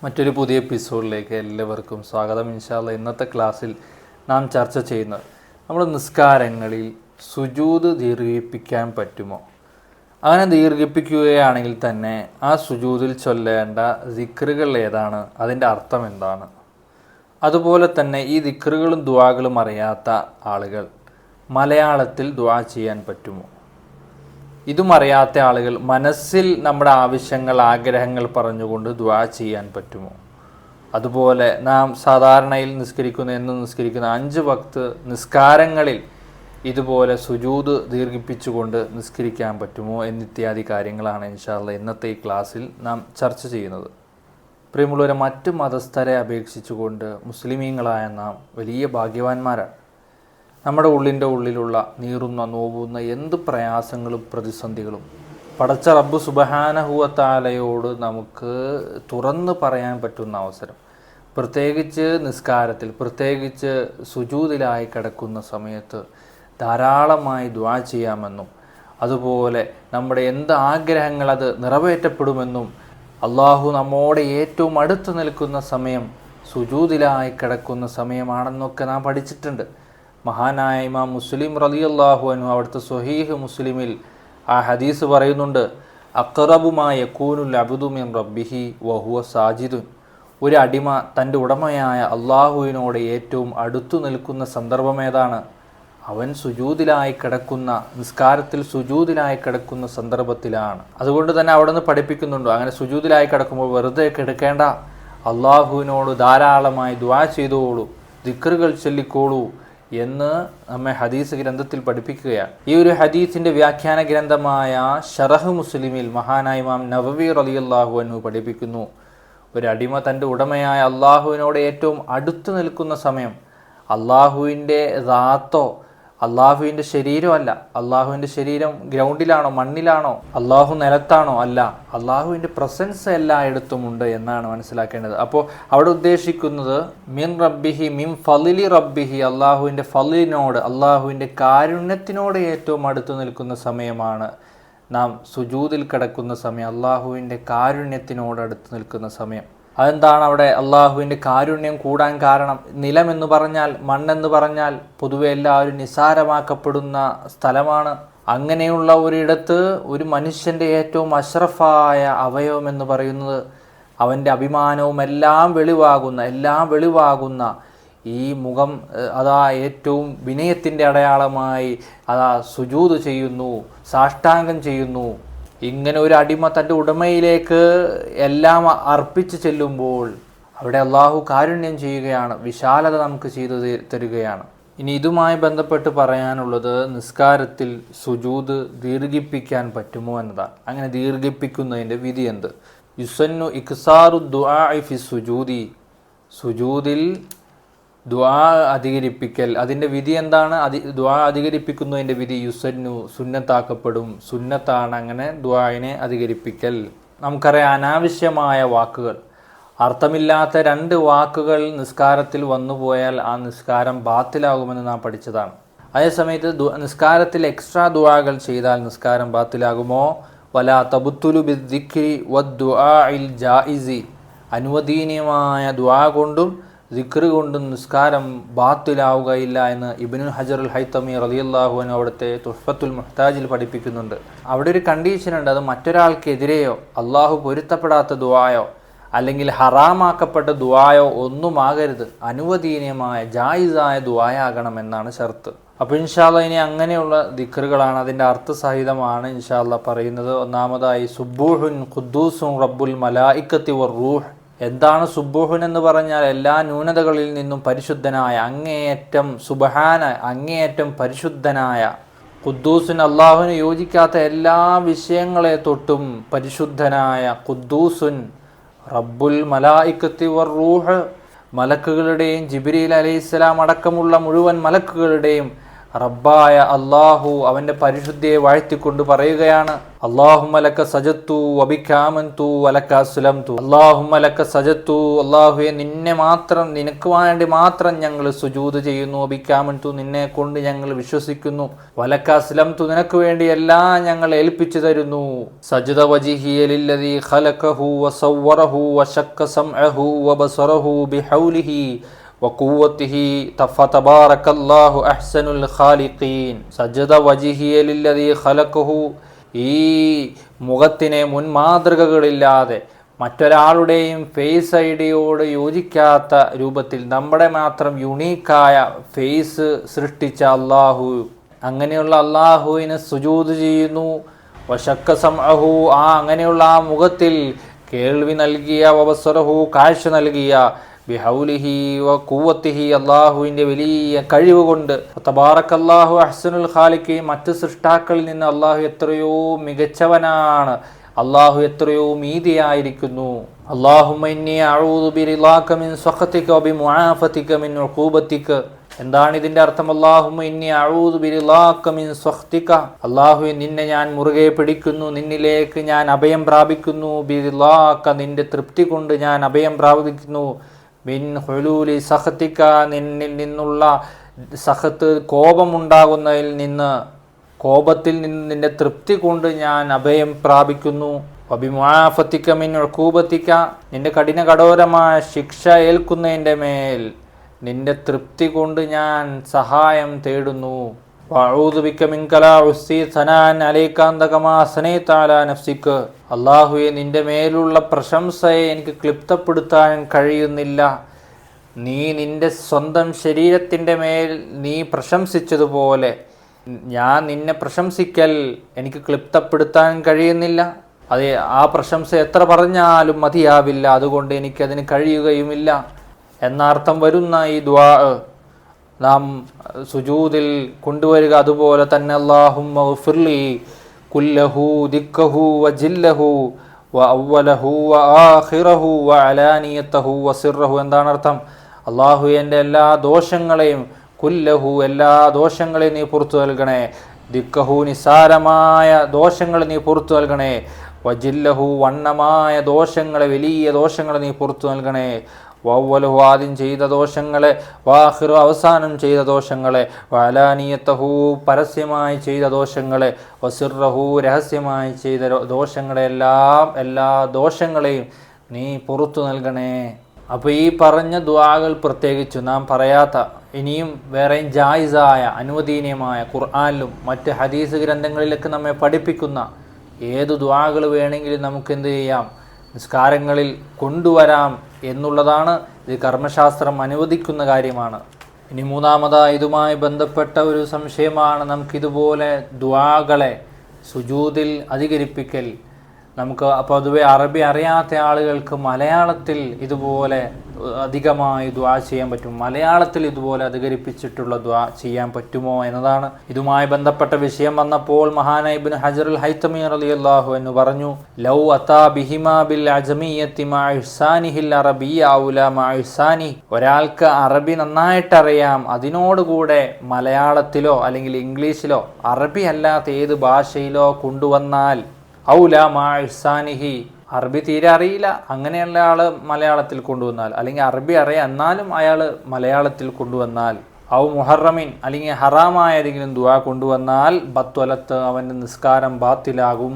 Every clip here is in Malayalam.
മറ്റൊരു പുതിയ എപ്പിസോഡിലേക്ക് എല്ലാവർക്കും സ്വാഗതം. ഇൻഷാ അല്ലാഹ് ഇന്നത്തെ ക്ലാസ്സിൽ നാം ചർച്ച ചെയ്യുന്നത് നമ്മൾ നിസ്കാരങ്ങളിൽ സുജൂദ് ദീർഘിപ്പിക്കാൻ പറ്റുമോ, അങ്ങനെ ദീർഘിപ്പിക്കുകയാണെങ്കിൽ തന്നെ ആ സുജൂദിൽ ചൊല്ലേണ്ട ദിക്റുകൾ ഏതാണ്, അതിൻ്റെ അർത്ഥം എന്താണ്, അതുപോലെ തന്നെ ഈ ദിക്റുകളും ദുആകളും അറിയാത്ത ആളുകൾ മലയാളത്തിൽ ദുആ ചെയ്യാൻ പറ്റുമോ, ഇതും അറിയാത്ത ആളുകൾ മനസ്സിൽ നമ്മുടെ ആവശ്യങ്ങൾ ആഗ്രഹങ്ങൾ പറഞ്ഞുകൊണ്ട് ദുആ ചെയ്യാൻ പറ്റുമോ, അതുപോലെ നാം സാധാരണയിൽ എന്നും നിസ്കരിക്കുന്ന 5 വക്ത് നിസ്കാരങ്ങളിൽ ഇതുപോലെ സുജൂദ് ദീർഘിപ്പിച്ചുകൊണ്ട് നിസ്കരിക്കാൻ പറ്റുമോ എന്നിത്യാദി കാര്യങ്ങളാണ് ഇൻഷാ അല്ലാഹ് ഇന്നത്തെ ഈ ക്ലാസ്സിൽ നാം ചർച്ച ചെയ്യുന്നത്. പ്രിയമുള്ളവരെ, മറ്റ് മതസ്ഥരെ അപേക്ഷിച്ചുകൊണ്ട് മുസ്ലിമീങ്ങളായ നാം വലിയ ഭാഗ്യവാന്മാരാണ്. നമ്മുടെ ഉള്ളിലുള്ള നീറുന്ന നോവുന്ന എന്ത് പ്രയാസങ്ങളും പ്രതിസന്ധികളും പടച്ച റബ്ബ് സുബ്ഹാനഹു വ തആലയോട് നമുക്ക് തുറന്ന് പറയാൻ പറ്റുന്ന അവസരം, പ്രത്യേകിച്ച് നിസ്കാരത്തിൽ, പ്രത്യേകിച്ച് സുജൂദിലായി കിടക്കുന്ന സമയത്ത് ധാരാളമായി ദുആ ചെയ്യാമെന്നും അതുപോലെ നമ്മുടെ എന്ത് ആഗ്രഹങ്ങൾ അത് നിറവേറ്റപ്പെടുമെന്നും അള്ളാഹു നമ്മോട് ഏറ്റവും അടുത്ത് നിൽക്കുന്ന സമയം സുജൂദിലായി കിടക്കുന്ന സമയമാണെന്നൊക്കെ നാം പഠിച്ചിട്ടുണ്ട്. മഹാനായ ഇമാം മുസ്ലിം റളിയല്ലാഹു അൻഹു അവിടുത്തെ സ്വഹീഹ് മുസ്ലിമിൽ ആ ഹദീസ് പറയുന്നുണ്ട്, അഖ്റബു മാ യകൂനുൽ അബ്ദു മിൻ റബ്ബിഹി വഹുവ സാജിദുൻ. ഒരു അടിമ തൻ്റെ ഉടമയായ അള്ളാഹുവിനോട് ഏറ്റവും അടുത്തു നിൽക്കുന്ന സന്ദർഭം ഏതാണ്? അവൻ സുജൂദിലായി കിടക്കുന്ന, നിസ്കാരത്തിൽ സുജൂദിലായി കിടക്കുന്ന സന്ദർഭത്തിലാണ്. അതുകൊണ്ട് തന്നെ അവിടെ നിന്ന് പഠിപ്പിക്കുന്നുണ്ട്, അങ്ങനെ സുജൂദിലായി കിടക്കുമ്പോൾ വെറുതെ കിടക്കേണ്ട, അള്ളാഹുവിനോട് ധാരാളമായി ദുആ ചെയ്തോളൂ, ദിക്റുകൾ ചൊല്ലിക്കോളൂ എന്ന് നമ്മെ ഹദീസ് ഗ്രന്ഥത്തിൽ പഠിപ്പിക്കുകയാണ്. ഈ ഒരു ഹദീസിൻ്റെ വ്യാഖ്യാന ഗ്രന്ഥമായ ശറഹ് മുസ്ലിമിൽ മഹാനായ ഇമാം നവവി റളിയല്ലാഹു അൻഹു പഠിപ്പിക്കുന്നു, ഒരു അടിമ തൻ്റെ ഉടമയായ അള്ളാഹുവിനോട് ഏറ്റവും അടുത്ത് നിൽക്കുന്ന സമയം അള്ളാഹുവിൻ്റെ ദാത്തോ അള്ളാഹുവിൻ്റെ ശരീരമോ അല്ല, അള്ളാഹുവിൻ്റെ ശരീരം ഗ്രൗണ്ടിലാണോ മണ്ണിലാണോ, അള്ളാഹു നിലത്താണോ അല്ല, അള്ളാഹുവിൻ്റെ പ്രസൻസ് എല്ലായിടത്തും ഉണ്ട് എന്നാണ് മനസ്സിലാക്കേണ്ടത്. അപ്പോൾ അവിടെ ഉദ്ദേശിക്കുന്നത് മിൻ റബ്ബിഹി മിൻ ഫളിലി റബ്ബിഹി, അള്ളാഹുവിൻ്റെ ഫളിനോട്, അള്ളാഹുവിൻ്റെ കാരുണ്യത്തിനോട് ഏറ്റവും അടുത്ത് നിൽക്കുന്ന സമയമാണ് നാം സുജൂദിൽ കിടക്കുന്ന സമയം, അള്ളാഹുവിൻ്റെ കാരുണ്യത്തിനോട് അടുത്ത് നിൽക്കുന്ന സമയം. അതെന്താണ് അവിടെ അള്ളാഹുവിൻ്റെ കാരുണ്യം കൂടാൻ കാരണം? നിലമെന്ന് പറഞ്ഞാൽ, മണ്ണെന്ന് പറഞ്ഞാൽ പൊതുവെ എല്ലാവരും നിസാരമാക്കപ്പെടുന്ന സ്ഥലമാണ്. അങ്ങനെയുള്ള ഒരിടത്ത് ഒരു മനുഷ്യൻ്റെ ഏറ്റവും അഷ്റഫായ അവയവം എന്ന് പറയുന്നത് അവൻ്റെ അഭിമാനവും എല്ലാം വെളിവാകുന്ന ഈ മുഖം, അതാ ഏറ്റവും വിനയത്തിൻ്റെ അടയാളമായി അതാ സുജൂദ് ചെയ്യുന്നു, സാഷ്ടാംഗം ചെയ്യുന്നു. ഇങ്ങനെ ഒരു അടിമ തൻ്റെ ഉടമയിലേക്ക് എല്ലാം അർപ്പിച്ച് ചെല്ലുമ്പോൾ അവിടെ അള്ളാഹു കാരുണ്യം ചെയ്യുകയാണ്, വിശാലത നമുക്ക് ചെയ്തു തരികയാണ്. ഇനി ഇതുമായി ബന്ധപ്പെട്ട് പറയാനുള്ളത്, നിസ്കാരത്തിൽ സുജൂദ് ദീർഘിപ്പിക്കാൻ പറ്റുമോ എന്നതാണ്. അങ്ങനെ ദീർഘിപ്പിക്കുന്നതിൻ്റെ വിധി എന്ത്? യുസന്നു ഇക്സാറു ദുആഇ ഫി സുജൂദി, സുജൂദിൽ ദുആ അധികരിപ്പിക്കൽ, അതിൻ്റെ വിധി എന്താണ്? ദുആ അധികരിപ്പിക്കുന്നതിൻ്റെ വിധി യുസന്നു, സുന്നത്താക്കപ്പെടും, സുന്നത്താണ് അങ്ങനെ ദുആഇനെ അധികരിപ്പിക്കൽ. നമുക്കറിയാം, അനാവശ്യമായ വാക്കുകൾ, അർത്ഥമില്ലാത്ത 2 വാക്കുകൾ നിസ്കാരത്തിൽ വന്നുപോയാൽ ആ നിസ്കാരം ബാത്തിലാകുമെന്ന് നാം പഠിച്ചതാണ്. അതേസമയത്ത് നിസ്കാരത്തിൽ എക്സ്ട്രാ ദുആകൾ ചെയ്താൽ നിസ്കാരം ബാത്തിലാകുമോ? വലാ തബ്തുലു ബിദ്ദിക്രി വദ്ദുആഇൽ ജായിസി, അനുവദനീയമായ ദുആ കൊണ്ടും ദിക്റ് കൊണ്ടും നിസ്കാരം ബാത്തിലാവുകയില്ല എന്ന് ഇബ്നുൽ ഹജറുൽ ഹൈതമി റളിയല്ലാഹു അൻഹു അവിടുത്തെ തുഹ്ഫത്തുൽ മുഹ്താജിൽ പഠിപ്പിക്കുന്നുണ്ട്. അവിടെ ഒരു കണ്ടീഷനുണ്ട്, അത് മറ്റൊരാൾക്കെതിരെയോ അള്ളാഹു പൊരുത്തപ്പെടാത്ത ദുആയോ അല്ലെങ്കിൽ ഹറാമാക്കപ്പെട്ട ദുആയോ ഒന്നുമാകരുത്, അനുവദനീയമായ ജായിസായ ദുആയാകണം എന്നാണ് ഷർത്ത്. അപ്പോൾ ഇൻഷാ അല്ലാഹ് ഇനി അങ്ങനെയുള്ള ദിക്റുകളാണ്, അതിൻ്റെ അർത്ഥസഹിതമാണ് ഇൻഷാ അല്ലാഹ് പറയുന്നത്. ഒന്നാമതായി സുബ്ബൂഹുൻ ഖുദ്ദൂസുൻ റബ്ബുൽ മലായിക്കത്തി വർ-റൂഹ്. എന്താണ് സുബ്ബൂഹുൻ എന്ന് പറഞ്ഞാൽ? എല്ലാ ന്യൂനതകളിൽ നിന്നും പരിശുദ്ധനായ, അങ്ങേയറ്റം പരിശുദ്ധനായ, ഖുദ്ദൂസുൻ അള്ളാഹുവിന് യോജിക്കാത്ത എല്ലാ വിഷയങ്ങളെ തൊട്ടും പരിശുദ്ധനായ ഖുദ്ദൂസുൻ റബ്ബുൽ മലായിക്കത്തി വർ-റൂഹ്, മലക്കുകളുടെയും ജിബ്രീൽ അലൈഹിസ്സലാം അടക്കമുള്ള മുഴുവൻ മലക്കുകളുടെയും റബ്ബായ അല്ലാഹു അവൻ്റെ പരിശുദ്ധിയെ വാഴ്ത്തിക്കൊണ്ട് പറയുകയാണ്, അല്ലാഹുമ്മ ലക സജദ്തു വബിക ആമൻതു വലക അസ്ലംതു. അല്ലാഹുമ്മ ലക സജദ്തു, അല്ലാഹുവേ നിന്നെ മാത്രം, നിനക്ക് വേണ്ടി മാത്രം ഞങ്ങൾ സുജൂദ് ചെയ്യുന്നു. വബിക ആമൻതു, നിന്നെ കൊണ്ട് ഞങ്ങൾ വിശ്വസിക്കുന്നു. വലക അസ്ലംതു, നിനക്ക് വേണ്ടി എല്ലാം ഞങ്ങൾ ഏൽപ്പിച്ചു തരുന്നു. സജദ വജ്ഹിയ ലില്ലദീ ഖലഖഹു വസവ്വറഹു വശക്ക സംഅഹു വബസറഹു ബിഹൗലിഹി വഖുവ്വതിഹി ഫതബാറകല്ലാഹു അഹ്സനുൽ ഖാലിഖീൻ. സജദ വജ്ഹിയ ലില്ലദീ ഖലഖഹു, ഈ മുഖത്തിനെ മുൻമാതൃകകളില്ലാതെ മറ്റൊരാളുടെയും ഫേസ് ഐഡിയോട് യോജിക്കാത്ത രൂപത്തിൽ നമ്മുടെ മാത്രം യുണീക്കായ ഫേസ് സൃഷ്ടിച്ച അള്ളാഹു, അങ്ങനെയുള്ള അള്ളാഹുവിന് സുജൂദ് ചെയ്യുന്നു. വശക്ക സംഅഹു, അങ്ങനെയുള്ള ആ മുഖത്തിൽ കേൾവി നൽകിയ, വബസറഹു കാഴ്ച നൽകിയ, ബിഹൗലിഹി വഖുവ്വതിഹി അല്ലാഹുവിൻ്റെ വലിയ കഴിവ് കൊണ്ട്, തബാറകല്ലാഹു അഹ്സനുൽ ഖാലിഖീൻ, മറ്റ് സൃഷ്ടാക്കളിൽ നിന്ന് അള്ളാഹു എത്രയോ മികച്ചവനാണ്, അള്ളാഹു എത്രയോ മീതിയായിരിക്കുന്നു. അല്ലാഹുമ്മ ഇന്നി അഊദു ബിറിളാക മിൻ സഖതിക വബിമുആഫതിക മിൻ ഉഖൂബതിക. എന്താണ് ഇതിൻ്റെ അർത്ഥം? അല്ലാഹുമ്മ ഇന്നി അഊദു ബിറിളാക മിൻ സഖതിക, അല്ലാഹുവേ നിന്നെ ഞാൻ മുറുകെ പിടിക്കുന്നു, നിന്നിലേക്ക് ഞാൻ അഭയം പ്രാപിക്കുന്നു. ബിറിളാക, നിന്റെ തൃപ്തി കൊണ്ട് ഞാൻ അഭയം പ്രാപിക്കുന്നു. മിൻ ഹുലൂലി സഖതിക, നിന്നിൽ നിന്നുള്ള സഖത്ത്, കോപമുണ്ടാകുന്നതിൽ നിന്ന്, കോപത്തിൽ നിന്ന് നിന്റെ തൃപ്തി കൊണ്ട് ഞാൻ അഭയം പ്രാപിക്കുന്നു. വബിമുആഫതിക മിൻ ഉഖൂബതിക, നിന്റെ കഠിന കഠോരമായ ശിക്ഷ ഏൽക്കുന്നതിൻ്റെ മേൽ നിന്റെ തൃപ്തി കൊണ്ട് ഞാൻ സഹായം തേടുന്നു. വഅഊദു ബിക മിൻക ലാ ഉഹ്സീ സനാഅൻ അലൈക അൻത കമാ അസ്നൈത അലാ നഫ്സിക. അല്ലാഹുവേ നിന്റെ മേലുള്ള പ്രശംസയെ എനിക്ക് ക്ലിപ്തപ്പെടുത്താൻ കഴിയുന്നില്ല. നീ നിന്റെ സ്വന്തം ശരീരത്തിൻ്റെ മേൽ നീ പ്രശംസിച്ചതുപോലെ ഞാൻ നിന്നെ പ്രശംസിക്കൽ എനിക്ക് ക്ലിപ്തപ്പെടുത്താൻ കഴിയുന്നില്ല. അതെ, ആ പ്രശംസ എത്ര പറഞ്ഞാലും മതിയാവില്ല, അതുകൊണ്ട് എനിക്കതിന് കഴിയുകയുമില്ല എന്നർത്ഥം വരുന്ന ഈ ദുആ നാം സുജൂദിൽ കൊണ്ടുവരിക. അതുപോലെ തന്നെ അല്ലാഹുമ്മ ഗ്ഫിർലി കുല്ലഹു ദിക്കഹു വജില്ലഹു വഅവ്വലഹു വആഖിറഹു വഅലാനിയതഹു വസിറഹു. എന്താണ് അർത്ഥം? അല്ലാഹു എൻ്റെ എല്ലാ ദോഷങ്ങളെയും, കുല്ലഹു എല്ലാ ദോഷങ്ങളെയും നീ പുറത്തു നൽകണേ. ദിക്കഹു നിസാരമായ ദോഷങ്ങൾ നീ പുറത്തു നൽകണേ. വജില്ലഹു വണ്ണമായ ദോഷങ്ങളെ, വലിയ ദോഷങ്ങളെ നീ പുറത്തു നൽകണേ. വഅവ്വലഹു ആദ്യം ചെയ്ത ദോഷങ്ങളെ, വആഖിറു അവസാനം ചെയ്ത ദോഷങ്ങളെ, വഅലാനിയതഹു പരസ്യമായി ചെയ്ത ദോഷങ്ങളെ, വസിറഹു രഹസ്യമായി ചെയ്ത ദോഷങ്ങളെല്ലാം, എല്ലാ ദോഷങ്ങളെയും നീ പുറത്തു നൽകണേ. അപ്പോൾ ഈ പറഞ്ഞ ദുആകൾ പ്രത്യേകിച്ചു നാം പറയാത്ത, ഇനിയും വേറെയും ജായിസായ, അനുവദനീയമായ, ഖുർആനിലും മറ്റ് ഹദീസ് ഗ്രന്ഥങ്ങളിലൊക്കെ നമ്മെ പഠിപ്പിക്കുന്ന ഏത് ദുആകൾ വേണമെങ്കിലും നമുക്ക് എന്ത് ചെയ്യാം, നിസ്കാരങ്ങളിൽ കൊണ്ടുവരാം എന്നുള്ളതാണ്. ഇത് കർമ്മശാസ്ത്രം അനുവദിക്കുന്ന കാര്യമാണ്. ഇനി മൂന്നാമതായി ഇതുമായി ബന്ധപ്പെട്ട ഒരു സംശയമാണ്, നമുക്കിതുപോലെ ദുആകളെ സുജൂദിൽ അധികരിപ്പിക്കൽ. നമുക്ക് പൊതുവെ അറബി അറിയാത്ത ആളുകൾക്ക് മലയാളത്തിൽ ഇതുപോലെ അധികമായി ദുആ ചെയ്യാൻ പറ്റും, മലയാളത്തിൽ ഇതുപോലെ അധികരിപ്പിച്ചിട്ടുള്ള ദുആ ചെയ്യാൻ പറ്റുമോ എന്നതാണ്. ഇതുമായി ബന്ധപ്പെട്ട വിഷയം വന്നപ്പോൾ മഹാനായ ഇബ്നു ഹജറുൽ ഹൈതമി റളിയല്ലാഹു അൻഹു പറഞ്ഞു, ലൗ അതാ ബിഹിമാ ബിൽ അജമിയ്യത്തി മഅ ഇഹ്സാനിഹിൽ അറബിയ്യ ഔല മഅ ഇഹ്സാനി. ഒരാൾക്ക് അറബി നന്നായിട്ടറിയാം, അതിനോടുകൂടെ മലയാളത്തിലോ അല്ലെങ്കിൽ ഇംഗ്ലീഷിലോ അറബി അല്ലാത്ത ഏത് ഭാഷയിലോ കൊണ്ടുവന്നാൽ, ഔല മഅ ഇഹ്സാനിഹി, അറബി തീരെ അറിയില്ല അങ്ങനെയുള്ള ആൾ മലയാളത്തിൽ കൊണ്ടുവന്നാൽ, അല്ലെങ്കിൽ അറബി അറിയാം എന്നാലും അയാൾ മലയാളത്തിൽ കൊണ്ടുവന്നാൽ, ഔ മുഹറമിൻ, അല്ലെങ്കിൽ ഹറാമായ ഏതെങ്കിലും ദുആ കൊണ്ടുവന്നാൽ, ബത്വലത്ത്, അവൻ്റെ നിസ്കാരം ബാത്തിലാകും.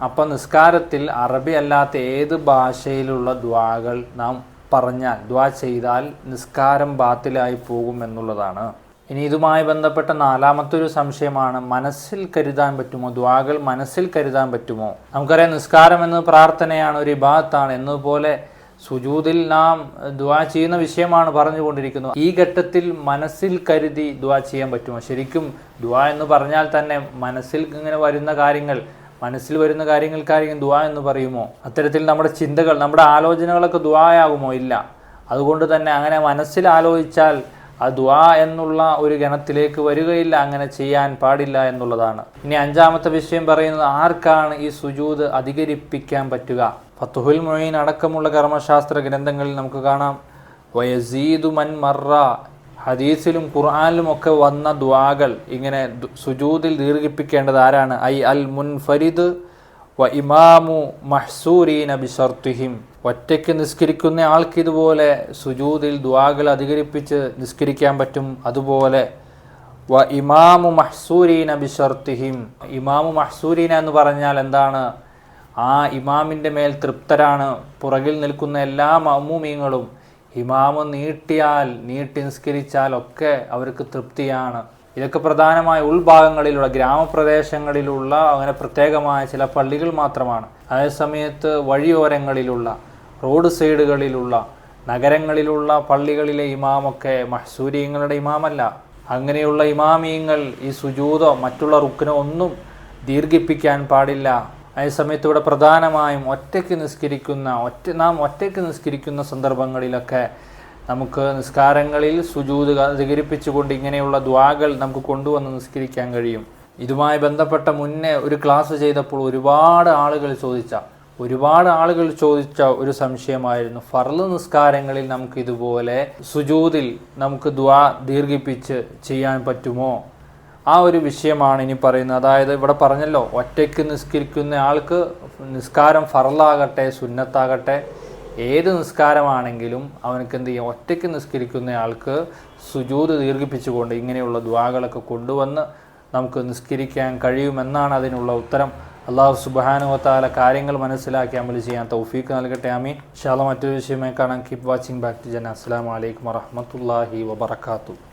അപ്പം നിസ്കാരത്തിൽ അറബി അല്ലാത്ത ഏത് ഭാഷയിലുള്ള ദുആകൾ നാം പറഞ്ഞാൽ, ദുആ ചെയ്താൽ നിസ്കാരം ബാത്തിലായി പോകും എന്നുള്ളതാണ്. ഇനി ഇതുമായി ബന്ധപ്പെട്ട നാലാമത്തെ സംശയമാണ്, മനസ്സിൽ കരുതാൻ പറ്റുമോ? ദുആകൾ മനസ്സിൽ കരുതാൻ പറ്റുമോ? നമുക്കറിയാം നിസ്കാരം എന്ന പ്രാർത്ഥനയാണ്, ഒരു ഇബാദത്താണ്. എന്നതുപോലെ സുജൂദിൽ നാം ദുആ ചെയ്യുന്ന വിഷയമാണ് പറഞ്ഞുകൊണ്ടിരിക്കുന്നത്. ഈ ഘട്ടത്തിൽ മനസ്സിൽ കരുതി ദുആ ചെയ്യാൻ പറ്റുമോ? ശരിക്കും ദുആ എന്ന് പറഞ്ഞാൽ തന്നെ മനസ്സിൽ ഇങ്ങനെ വരുന്ന കാര്യങ്ങൾ, മനസ്സിൽ വരുന്ന കാര്യങ്ങൾക്കായിരിക്കും ദുആ എന്ന് പറയുമോ? അത്തരത്തിൽ നമ്മുടെ ചിന്തകൾ, നമ്മുടെ ആലോചനകളൊക്കെ ദുആയാകുമോ? ഇല്ല. അതുകൊണ്ട് തന്നെ അങ്ങനെ മനസ്സിൽ ആലോചിച്ചാൽ ആ ദുആ എന്നുള്ള ഒരു ഗണത്തിലേക്ക് വരികയില്ല, അങ്ങനെ ചെയ്യാൻ പാടില്ല എന്നുള്ളതാണ്. ഇനി അഞ്ചാമത്തെ വിഷയം പറയുന്നത്, ആർക്കാണ് ഈ സുജൂദ് അധികരിപ്പിക്കാൻ പറ്റുക? ഫത്ഹുൽ മുഈൻ അടക്കമുള്ള കർമ്മശാസ്ത്ര ഗ്രന്ഥങ്ങളിൽ നമുക്ക് കാണാം, വയസീദു മൻ മറ ഹദീസിലും ഖുർആനിലും ഒക്കെ വന്ന ദുആകൾ ഇങ്ങനെ സുജൂദിൽ ദീർഘിപ്പിക്കേണ്ടത് ആരാണ്? ഐ അൽ മുൻഫരിദ് വ ഇമാമു മഹ്സൂരീന ബിശർത്തിഹിം. ഒറ്റയ്ക്ക് നിസ്കരിക്കുന്ന ആൾക്ക് ഇതുപോലെ സുജൂദിൽ ദുആകൾ അധികരിപ്പിച്ച് നിസ്കരിക്കാൻ പറ്റും. അതുപോലെ വ ഇമാമു മഹ്സൂരീന ബിശർത്തിഹിം. ഇമാമു മഹ്സൂരീന എന്ന് പറഞ്ഞാൽ എന്താണ്? ആ ഇമാമിൻ്റെ മേൽ തൃപ്തരാണ് പുറകിൽ നിൽക്കുന്ന എല്ലാ മഅ്മൂമീങ്ങളും. ഇമാമ് നീട്ടി നിസ്കരിച്ചാൽ ഒക്കെ അവർക്ക് തൃപ്തിയാണ്. ഇതൊക്കെ പ്രധാനമായ ഉൾഭാഗങ്ങളിലുള്ള ഗ്രാമപ്രദേശങ്ങളിലുള്ള അങ്ങനെ പ്രത്യേകമായ ചില പള്ളികൾ മാത്രമാണ്. അതേസമയത്ത് വഴിയോരങ്ങളിലുള്ള റോഡ് സൈഡുകളിലുള്ള നഗരങ്ങളിലുള്ള പള്ളികളിലെ ഇമാമൊക്കെ മഹ്സൂരിയങ്ങളുടെ ഇമാമല്ല. അങ്ങനെയുള്ള ഇമാമിയങ്ങൾ ഈ സുജൂദോ മറ്റുള്ള റുക്നോ ഒന്നും ദീർഘിപ്പിക്കാൻ പാടില്ല. അതേസമയത്ത് ഇവിടെ പ്രധാനമായും നാം ഒറ്റയ്ക്ക് നിസ്കരിക്കുന്ന സന്ദർഭങ്ങളിലൊക്കെ നമുക്ക് നിസ്കാരങ്ങളിൽ സുജൂദ് അധികരിപ്പിച്ചുകൊണ്ട് ഇങ്ങനെയുള്ള ദുആകൾ നമുക്ക് കൊണ്ടുവന്ന് നിസ്കരിക്കാൻ കഴിയും. ഇതുമായി ബന്ധപ്പെട്ട മുന്നേ ഒരു ക്ലാസ് ചെയ്തപ്പോൾ ഒരുപാട് ആളുകൾ ചോദിച്ച ഒരു സംശയമായിരുന്നു, ഫർള് നിസ്കാരങ്ങളിൽ നമുക്ക് ഇതുപോലെ സുജൂദിൽ നമുക്ക് ദുആ ദീർഘിപ്പിച്ച് ചെയ്യാൻ പറ്റുമോ? ആ ഒരു വിഷയമാണ് ഇനി പറയുന്നത്. അതായത് ഇവിടെ പറഞ്ഞല്ലോ, ഒറ്റയ്ക്ക് നിസ്കരിക്കുന്ന ആൾക്ക് നിസ്കാരം ഫർളാകട്ടെ സുന്നത്താകട്ടെ ഏത് നിസ്കാരമാണെങ്കിലും അവനക്ക് എന്ത് ചെയ്യും? ഒറ്റയ്ക്ക് നിസ്കരിക്കുന്ന ആൾക്ക് സുജൂദ് ദീർഘിപ്പിച്ചുകൊണ്ട് ഇങ്ങനെയുള്ള ദുആകളൊക്കെ കൊണ്ടുവന്ന് നമുക്ക് നിസ്കരിക്കാൻ കഴിയുമെന്നാണ് അതിനുള്ള ഉത്തരം. അല്ലാഹു സുബ്ഹാനഹു വ തആല കാര്യങ്ങൾ മനസ്സിലാക്കി അമൽ ചെയ്യാൻ തൗഫീഖ് നൽകട്ടെ. ആമീൻ. ഇൻഷാ അല്ലാഹ് മറ്റൊരു വിഷയമായി കാണാം. കീപ് വാച്ചിങ് ബാക്ക് ടു ജന്ന. അസ്സലാമു അലൈക്കും വറഹ്മത്തുള്ളാഹി വബറകാതുഹു.